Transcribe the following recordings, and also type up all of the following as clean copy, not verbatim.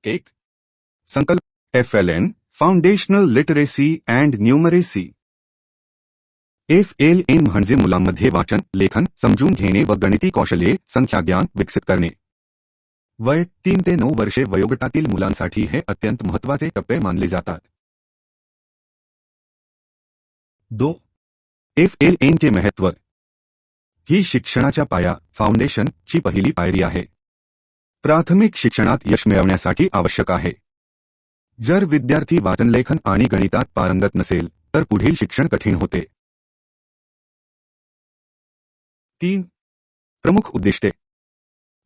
एक संकल्प FLN foundational literacy and numeracy. FLN म्हणजे मुलांमध्ये वाचन, लेखन, समजून घेणे व गणिती कौशल्ये, संख्याज्ञान विकसित करणे. वय 3 ते 9 वर्षे वयोगटातील मुलांसाठी हे अत्यंत महत्त्वाचे टप्पे मानले जातात. 2. FLN चे महत्त्व. ही शिक्षणाच्या पाया फाउंडेशन ची पहिली पायरी आहे. प्राथमिक शिक्षणात यश मिळवण्यासाठी आवश्यक आहे. जर विद्यार्थी वाचन, लेखन आणि गणितात पारंगत नसेल तर पुढील शिक्षण कठीण होते. 3. प्रमुख उद्दिष्टे.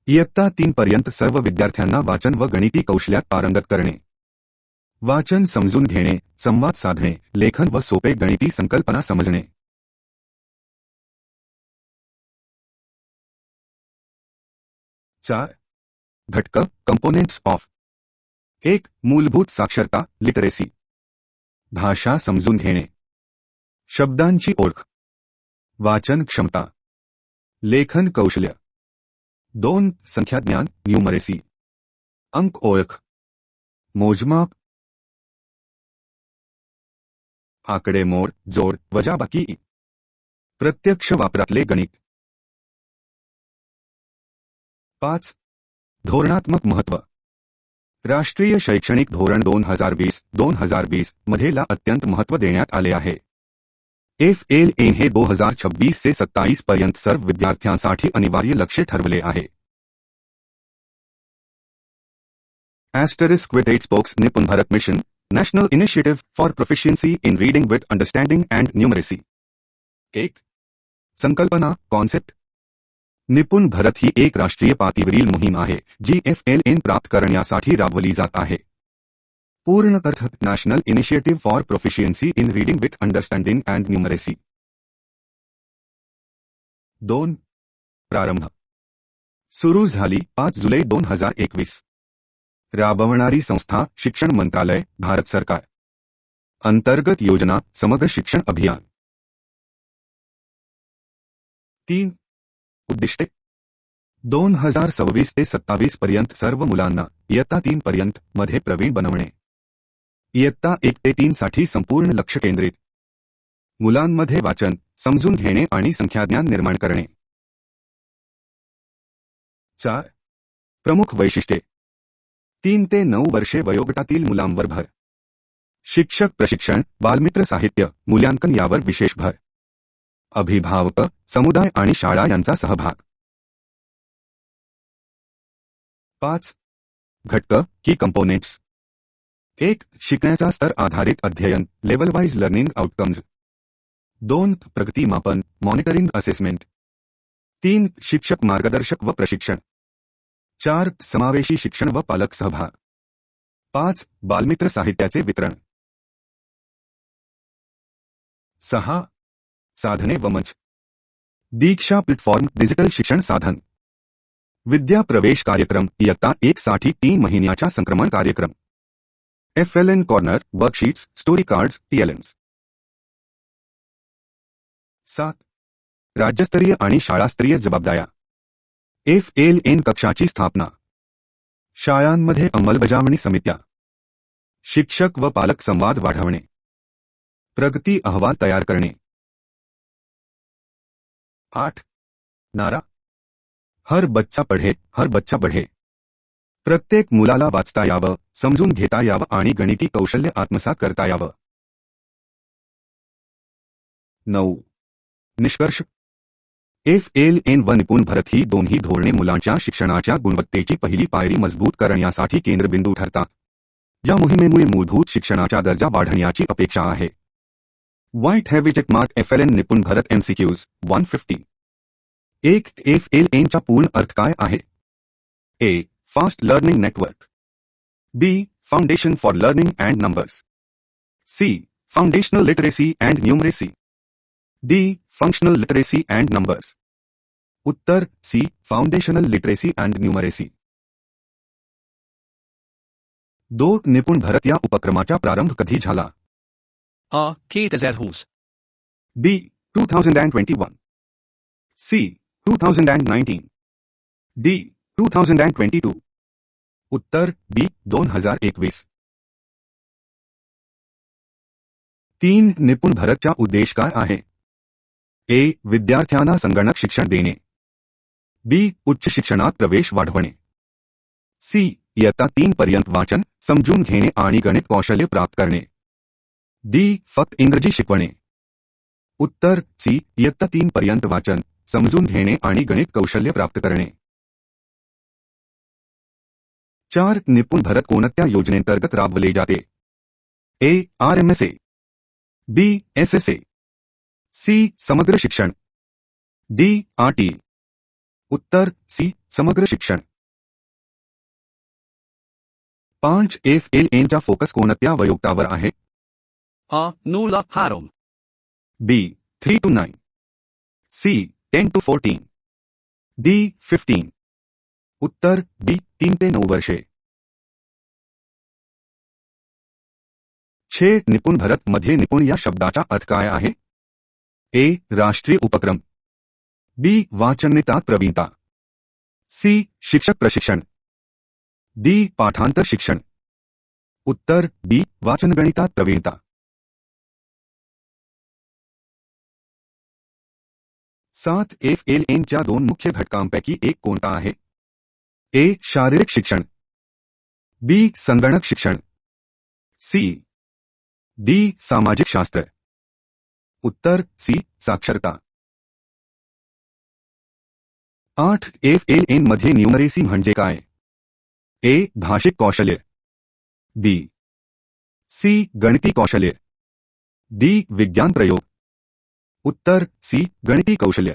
इयत्ता 3 पर्यंत सर्व विद्यार्थ्यांना वाचन व गणिती कौशल्यात पारंगत करणे. वाचन समजून घेणे, संवाद साधणे, लेखन व सोपे गणिती संकल्पना समजणे. 4. घटक कंपोनेंट्स ऑफ. 1. मूलभूत साक्षरता लिटरेसी. भाषा समजून घेणे, शब्दांची ओळख, वाचन क्षमता, लेखन कौशल्य. 2. संख्याज्ञान न्यूमरेसी. अंक ओळख, मोजमाप, आकडेमोड, जोड, वजाबाकी, प्रत्यक्ष वापरातले गणित. 5. धोरणात्मक महत्त्व. राष्ट्रीय शैक्षणिक धोरण 2020 मध्ये ला अत्यंत महत्त्व देण्यात आले आहे. FLN हे 2026 ते 27 पर्यंत सर्व विद्यार्थ्यांसाठी अनिवार्य लक्ष्य ठरवले आहे. * with spokes निपुण Bharat mission, national initiative for proficiency in reading with understanding and numeracy. 1. संकल्पना कॉन्सेप्ट. निपुण भारत ही एक राष्ट्रीय पातळीवरील मोहीम आहे जी FLN प्राप्त करण्यासाठी राबवली जात आहे. पूर्ण अर्थ national initiative for proficiency in reading with understanding and numeracy. 2. प्रारंभ. सुरू झाली 5 जुलै 2021. राबवणारी संस्था शिक्षण मंत्रालय, भारत सरकार. अंतर्गत योजना समग्र शिक्षण अभियान. 3. उद्दिष्टे. 2026 ते 27 पर्यंत सर्व मुलांना इयत्ता 3 पर्यंत मध्ये प्रवीण बनवणे. इयत्ता 1 ते 3 साठी संपूर्ण लक्ष केंद्रित. मुलांमध्ये वाचन, समजून घेणे आणि संख्याज्ञान निर्माण करणे. 4. प्रमुख वैशिष्ट्ये. 3 ते 9 वर्षे वयोगटातील मुलांवर भर. शिक्षक प्रशिक्षण, बालमित्र साहित्य, मूल्यांकन यावर विशेष भर. अभिभावक, समुदाय आणि शाळा यांचा सहभाग. 5. घटक की कंपोनेंट्स. 1. शिकण्याचा स्तर आधारित अध्ययन, लेवल वाइज लर्निंग आउटकम्स. 2. प्रगती मापन, मॉनिटरिंग असेसमेंट. 3. शिक्षक मार्गदर्शक व प्रशिक्षण. 4. समावेशी शिक्षण व पालक सहभाग. 5. बालमित्र साहित्याचे वितरण. 6. साधने व मंच. दीक्षा प्लॅटफॉर्म डिजिटल शिक्षण साधन. विद्या प्रवेश कार्यक्रम, इयत्ता 1 साठी 3 महिन्याचा संक्रमण कार्यक्रम. FLN corner, worksheets, story cards, TLNs. 7. राज्यस्तरीय आणि शाळास्तरीय जबाबदाऱ्या. FLN कक्षाची स्थापना. शाळांमध्ये अंमलबजावणी समित्या. शिक्षक व पालक संवाद वाढवणे. प्रगती अहवाल तयार करणे. 8. नारा. हर बच्चा पढे, हर बच्चा बढे. प्रत्येक मुलाला वाचता यावं, समजून घेता यावं आणि गणिती कौशल्य आत्मसात करता यावं. 9. निष्कर्ष. FLN व निपुण भारत ही दोन्ही धोरणे मुलांच्या शिक्षणाच्या गुणवत्तेची पहिली पायरी मजबूत करण्यासाठी केंद्रबिंदू ठरतात. या मोहिमेमुळे मूलभूत शिक्षणाचा दर्जा वाढण्याची अपेक्षा आहे. व्हाईट हॅव टेक मार्क FLN Nipun Bharat MCQs 150. 1. FLN चा पूर्ण अर्थ काय आहे? A. Fast learning network. B. Foundation for learning and numbers. C. Foundational literacy and numeracy. D. Functional literacy and numbers. उत्तर C. Foundational literacy and numeracy. 2. निपुण भारत या उपक्रमाचा प्रारंभ कधी झाला? A. 2000. B. 2021. C. 2019. D. 2022. उत्तर बी 2021. 3. निपुण भारतचा उद्देश काय आहे? ए. विद्यार्थ्यांना संगणक शिक्षण देणे. बी. उच्च शिक्षणात प्रवेश वाढवणे. सी. इयत्ता 3 पर्यंत वाचन समजून घेणे आणि गणित कौशल्य प्राप्त करणे. डी. फक्त इंग्रजी शिकवणे. उत्तर सी. इयत्ता 3 पर्यंत वाचन समजून घेणे आणि गणित कौशल्य प्राप्त करणे. 4. निपुण भारत कोणत्या योजनेंतर्गत राबवले जाते? ए. RMSA. बी. SSA. सी. समग्र शिक्षण. डी. RT. उत्तर सी. समग्र शिक्षण. 5. FLNचा फोकस कोणत्या वयोगटावर आहे? A. 0 harom. B. 3 to 9. C. 10 to 14. D. 15. उत्तर बी. 3 ते 9 वर्षे. 6. निपुण भारत मध्ये निपुण या शब्दाचा अर्थ काय आहे? ए. राष्ट्रीय उपक्रम. बी. वाचनिकता प्रवीणता. सी. शिक्षक प्रशिक्षण. डी. पाठांतर शिक्षण. उत्तर बी. वाचनगणितात प्रवीणता. 7. FLNच्या 2 मुख्य घटकांपैकी एक कोणता आहे? ए. शारीरिक शिक्षण. बी. संगणक शिक्षण. सी. डी. सामाजिक शास्त्र. उत्तर सी. साक्षरता. 8. FLN मध्ये न्यूमरेसी म्हणजे काय? ए. भाषिक कौशल्य. बी. सी. गणिती कौशल्य. डी. विज्ञान प्रयोग. उत्तर सी. गणिती कौशल्य.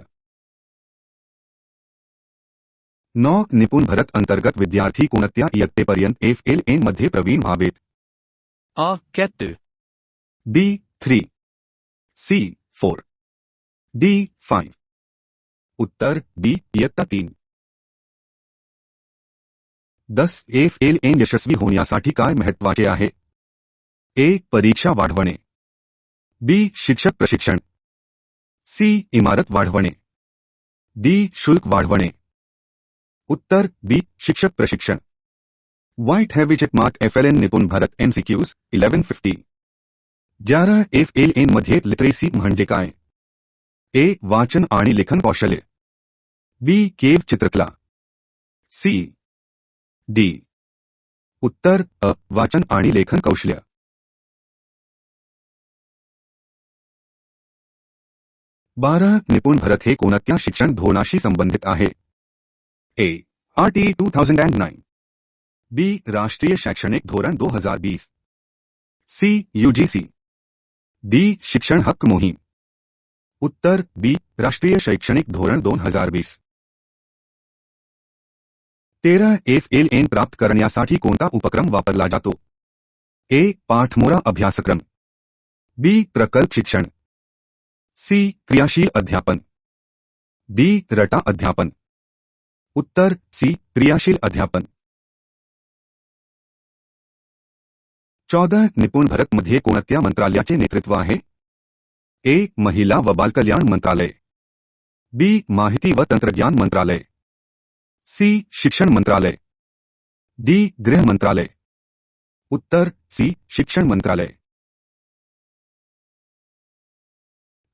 9. निपुण भारत अंतर्गत विद्यार्थी कोणत्या इयत्तेपर्यंत FLN मध्ये प्रवीण व्हावेत? A. Cat 2. B. 3. C. 4. D. 5. उत्तर बी. इयत्ता 3. 10. FLN यशस्वी होण्यासाठी काय महत्त्वाचे आहे? ए. परीक्षा वाढवणे. बी. शिक्षक प्रशिक्षण. सी. इमारत वाढवणे. डी. शुल्क वाढवणे. उत्तर बी. शिक्षक प्रशिक्षण. White हैविचेट mark FLN Nipun Bharat MCQs 1150. 11. FLN मध्ये लिटरेसी म्हणजे काय? ए. वाचन आणि लेखन कौशल्य. बी. केव चित्रकला. सी. डी. उत्तर अ. वाचन आणि लेखन कौशल्य. 12. निपुण भारत हे कोणत्या शिक्षण धोरणाशी संबंधित आहे? ए. RT 2009. बी. राष्ट्रीय शैक्षणिक धोरण 2020. सी. UGC. डी. शिक्षण हक्क मोहीम. उत्तर बी. राष्ट्रीय शैक्षणिक धोरण 2020. 13. FLN प्राप्त करण्यासाठी कोणता उपक्रम वापरला जातो? ए. पाठमोरा अभ्यासक्रम. बी. प्रकल्प शिक्षण. सी. क्रियाशील अध्यापन. डी. रटा अध्यापन. उत्तर सी. क्रियाशील अध्यापन. 14. निपुण भारत मध्ये कोणत्या मंत्रालयाचे नेतृत्व आहे? ए. महिला व बालकल्याण मंत्रालय. बी. माहिती व तंत्रज्ञान मंत्रालय. सी. शिक्षण मंत्रालय. डी. गृह मंत्रालय. उत्तर सी. शिक्षण मंत्रालय.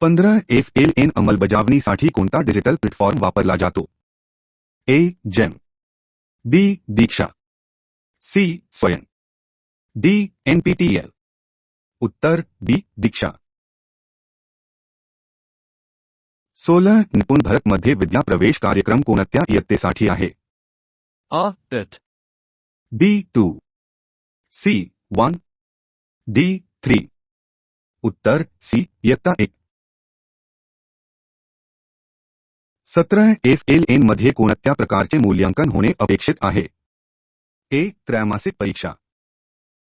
15. FLN अंमलबजावणीसाठी कोणता डिजिटल प्लॅटफॉर्म वापरला जातो? ए. जेम. बी. दीक्षा. सी. स्वयं. डी. NPTEL. उत्तर बी. दीक्षा. 16. निपुण भारत मध्ये विद्या प्रवेश कार्यक्रम कोणत्या इयत्तेसाठी आहे? A. Ut. B. 2. C. 1. D. 3. उत्तर सी. इयत्ता 1. 17. FLN मध्ये कोणत्या प्रकारचे मूल्यांकन होणे अपेक्षित आहे? ए. त्रैमासिक परीक्षा.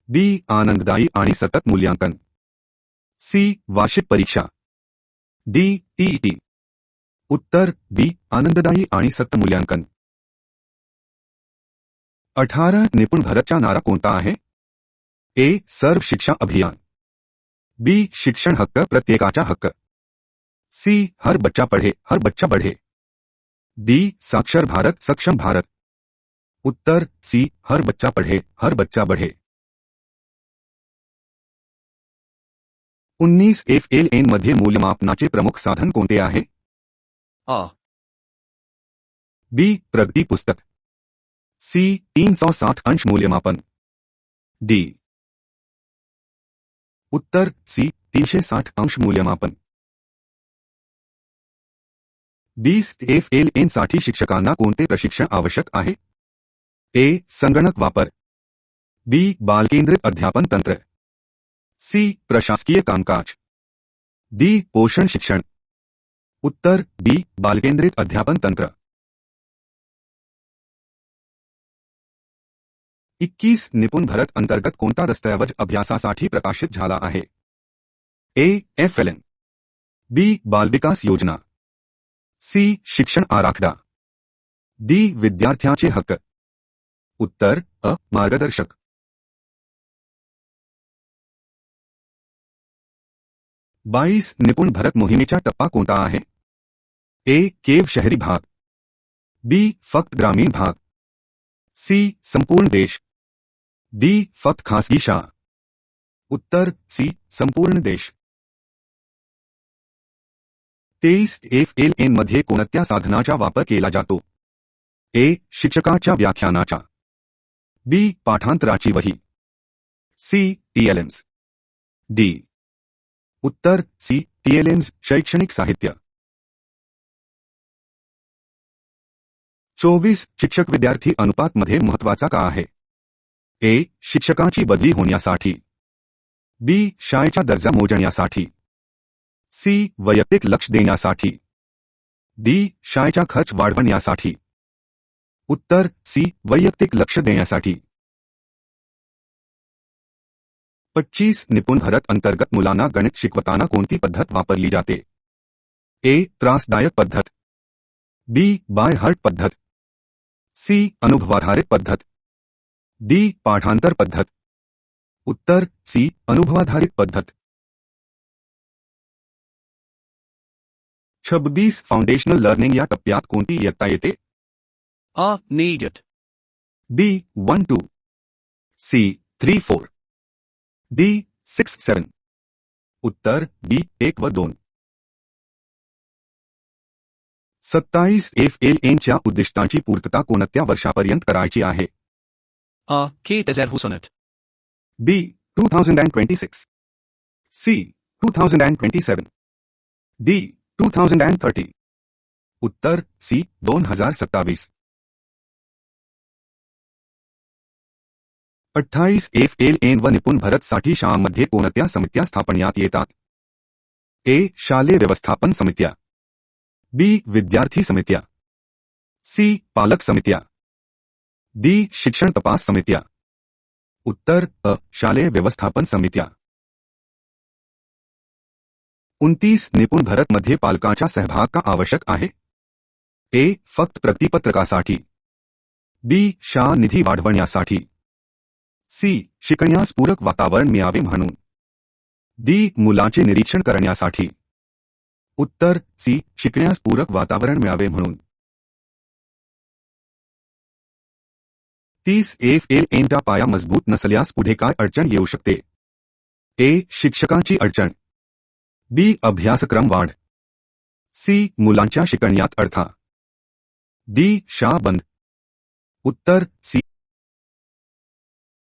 बी. आनंददायी आणि सतत मूल्यांकन. सी. वार्षिक परीक्षा. डी. TET. उत्तर बी. आनंददायी आणि सतत मूल्यांकन. 18. निपुण भारतचा नारा कोणता आहे? ए. सर्व शिक्षा अभियान. बी. शिक्षण हक्क प्रत्येकाचा हक्क. सी. हर बच्चा पढ़े हर बच्चा बढ़े. डी. साक्षर भारत सक्षम भारत. उत्तर सी हर बच्चा पढ़े हर बच्चा बढ़े। 19 FLN मध्ये मूल्यमापनाचे प्रमुख साधन कोणते आहे? A. बी प्रगती पुस्तक, सी 360 अंश मूल्यमापन, डी उत्तर सी 360 अंश मूल्यमापन। 20 FLN साठी शिक्षकांना कोणते प्रशिक्षण आवश्यक आहे? ए संगणक वापर, बी बालकेंद्रित अध्यापन तंत्र, सी प्रशासकीय कामकाज, डी पोषण शिक्षण। उत्तर बी बालकेंद्रित अध्यापन तंत्र। 21 निपुण भारत अंतर्गत कोणता दस्तऐवज अभ्यासासाठी प्रकाशित झाला आहे? ए FLN, बी बालविकास योजना, सी शिक्षण आराखडा, डी विद्यार्थ्यांचे हक्क। उत्तर अ मार्गदर्शक। 22 निपुण भारत मोहिमेचा टप्पा कोणता आहे? ए केव शहरी भाग, बी फक्त ग्रामीण भाग, सी संपूर्ण देश, डी फक्त खासगी शाळा। उत्तर सी संपूर्ण देश। 23 FLN मध्ये कोणत्या साधनाचा वापर केला जातो? ए शिक्षकाच्या व्याख्यानाचा, बी पाठांतराची वही, सी TLMs, डी उत्तर सी TLMs शैक्षणिक साहित्य। 24 शिक्षक विद्यार्थी अनुपात मध्ये महत्त्वाचा का आहे? ए शिक्षकाची बदली होण्यासाठी, बी शाळेचा दर्जा मोजण्यासाठी, सी वैयक्तिक लक्ष देण्यासाठी, डी शाळेचा खर्च वाढवण्यासाठी। उत्तर सी वैयक्तिक लक्ष देण्यासाठी। 25 निपुण भारत अंतर्गत मुलांना गणित शिकवताना कोणती पद्धत वापरली जाते? ए त्रासदायक पद्धत, बी बाय हार्ट पद्धत, सी अनुभवाधारित पद्धत, डी पाठांतर पद्धत। उत्तर सी अनुभवाधारित पद्धत। 26 फाउंडेशनल लर्निंग या टप्प्यात कोणती इयत्ता येते? A. Needed. B 1-2, C 3-4, D 6-7। उत्तर बी 1 व 2। 27 FLN च्या उद्दिष्टांची पूर्तता कोणत्या वर्षापर्यंत करायची आहे? A. 2000. B 2026, C 2027, D 2030। उत्तर सी 2027। 28 FLN व निपुण भारत साठी शाळांमध्ये कोणत्या समित्या स्थापण्यात येतात? ए शालेय व्यवस्थापन समित्या, बी विद्यार्थी समित्या, सी पालक समित्या, डी शिक्षण तपास समित्या। उत्तर अ शालेय व्यवस्थापन समित्या। 29 निपुण भारत मध्ये पालकांचा सहभाग का आवश्यक आहे? ए फक्त प्रतिपत्रकासाठी, बी शाळा निधी वाढवण्यासाठी, सी शिकण्यास पूरक वातावरण मिळावे म्हणून, डी मुलांचे निरीक्षण करण्यासाठी। उत्तर सी शिकण्यास पूरक वातावरण मिळावे म्हणून। 30 FLN चा पाया मजबूत नसल्यास पुढे काय अडचण येऊ शकते? ए शिक्षकांची अडचण, बी अभ्यासक्रम वाढ, सी मुलांच्या शिकण्यात अडथळा, डी शाळा बंद। उत्तर सी